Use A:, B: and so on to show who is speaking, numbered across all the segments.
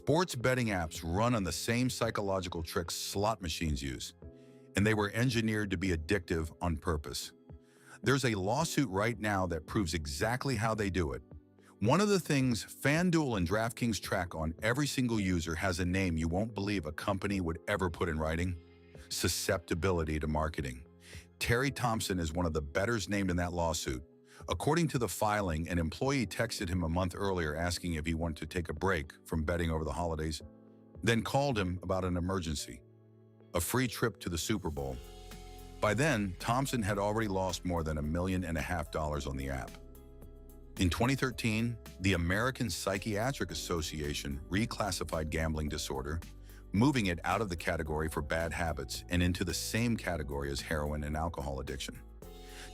A: Sports betting apps run on the same psychological tricks slot machines use, and they were engineered to be addictive on purpose. There's a lawsuit right now that proves exactly how they do it. One of the things FanDuel and DraftKings track on every single user has a name you won't believe a company would ever put in writing: susceptibility to marketing. Terry Thompson is one of the bettors named in that lawsuit. According to the filing, an employee texted him a month earlier asking if he wanted to take a break from betting over the holidays, then called him about an emergency: a free trip to the Super Bowl. By then, Thompson had already lost more than $1.5 million on the app. In 2013, the American Psychiatric Association reclassified gambling disorder, moving it out of the category for bad habits and into the same category as heroin and alcohol addiction.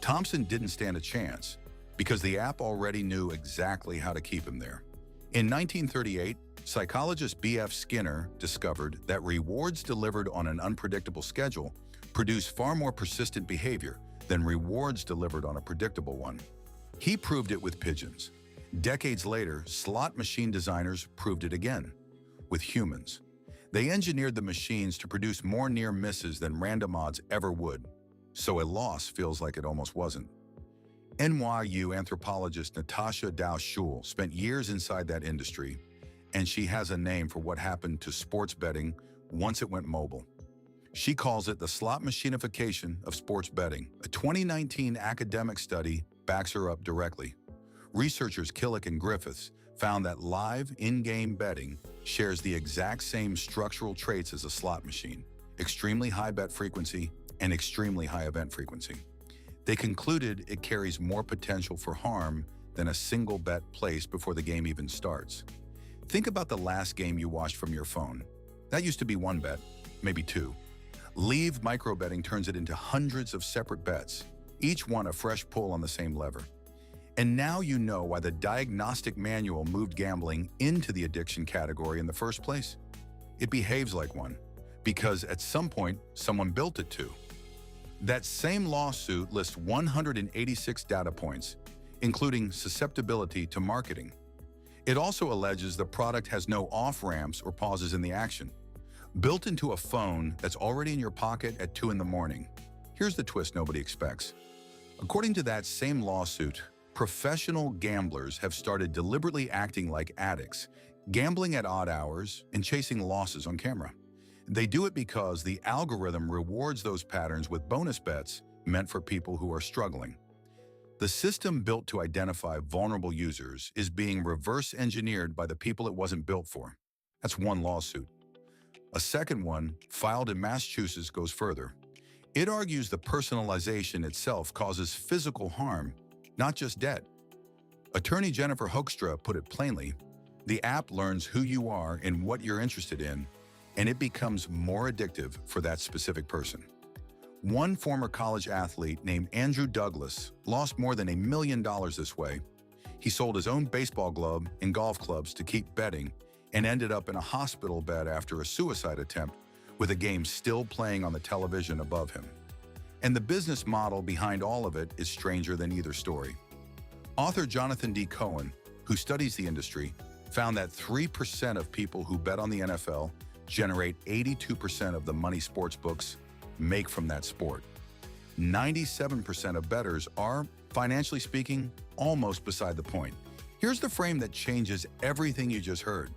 A: Thompson didn't stand a chance because the app already knew exactly how to keep him there. In 1938, psychologist B.F. Skinner discovered that rewards delivered on an unpredictable schedule produce far more persistent behavior than rewards delivered on a predictable one. He proved it with pigeons. Decades later, slot machine designers proved it again with humans. They engineered the machines to produce more near misses than random odds ever would, so a loss feels like it almost wasn't. NYU anthropologist Natasha Dow-Schul spent years inside that industry, and she has a name for what happened to sports betting once it went mobile. She calls it the slot machinification of sports betting. A 2019 academic study backs her up directly. Researchers Killick and Griffiths found that live in-game betting shares the exact same structural traits as a slot machine: extremely high bet frequency and extremely high event frequency. They concluded it carries more potential for harm than a single bet placed before the game even starts. Think about the last game you watched from your phone. That used to be one bet, maybe two. Leave microbetting turns it into hundreds of separate bets, each one a fresh pull on the same lever. And now you know why the diagnostic manual moved gambling into the addiction category in the first place. It behaves like one, because at some point, someone built it to. That same lawsuit lists 186 data points, including susceptibility to marketing. It also alleges the product has no off-ramps or pauses in the action. Built into a phone that's already in your pocket at 2 in the morning. Here's the twist nobody expects. According to that same lawsuit, professional gamblers have started deliberately acting like addicts, gambling at odd hours and chasing losses on camera. They do it because the algorithm rewards those patterns with bonus bets meant for people who are struggling. The system built to identify vulnerable users is being reverse engineered by the people it wasn't built for. That's one lawsuit. A second one, filed in Massachusetts, goes further. It argues the personalization itself causes physical harm, not just debt. Attorney Jennifer Hoekstra put it plainly: the app learns who you are and what you're interested in, and it becomes more addictive for that specific person. One former college athlete named Andrew Douglas lost more than $1 million this way. He sold his own baseball glove and golf clubs to keep betting and ended up in a hospital bed after a suicide attempt, with a game still playing on the television above him. And the business model behind all of it is stranger than either story. Author Jonathan D. Cohen, who studies the industry, found that 3% of people who bet on the NFL generate 82% of the money sportsbooks make from that sport. 97% of bettors are, financially speaking, almost beside the point. Here's the frame that changes everything you just heard.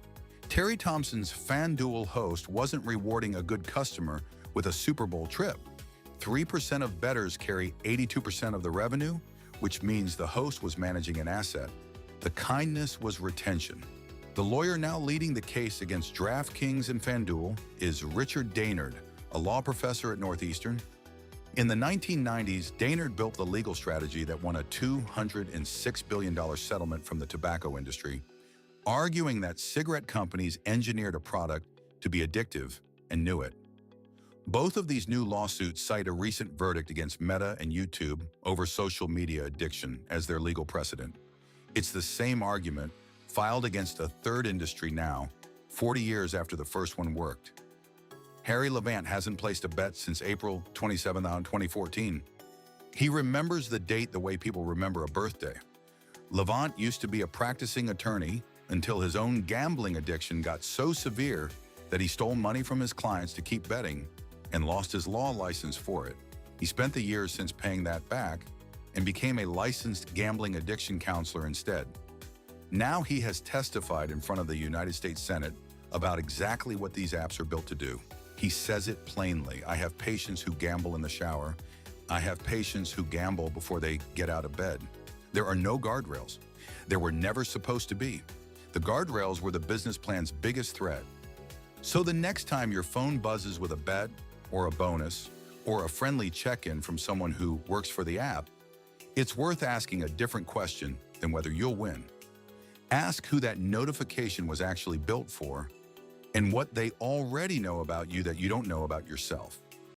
A: Terry Thompson's FanDuel host wasn't rewarding a good customer with a Super Bowl trip. 3% of bettors carry 82% of the revenue, which means the host was managing an asset. The kindness was retention. The lawyer now leading the case against DraftKings and FanDuel is Richard Daynard, a law professor at Northeastern. In the 1990s, Daynard built the legal strategy that won a $206 billion settlement from the tobacco industry, arguing that cigarette companies engineered a product to be addictive and knew it. Both of these new lawsuits cite a recent verdict against Meta and YouTube over social media addiction as their legal precedent. It's the same argument filed against a third industry now, 40 years after the first one worked. Harry Levant hasn't placed a bet since April 27, 2014. He remembers the date the way people remember a birthday. Levant used to be a practicing attorney until his own gambling addiction got so severe that he stole money from his clients to keep betting and lost his law license for it. He spent the years since paying that back and became a licensed gambling addiction counselor instead. Now he has testified in front of the United States Senate about exactly what these apps are built to do. He says it plainly. I have patients who gamble in the shower. I have patients who gamble before they get out of bed. There are no guardrails. There were never supposed to be. The guardrails were the business plan's biggest threat. So the next time your phone buzzes with a bet or a bonus or a friendly check-in from someone who works for the app, it's worth asking a different question than whether you'll win. Ask who that notification was actually built for and what they already know about you that you don't know about yourself.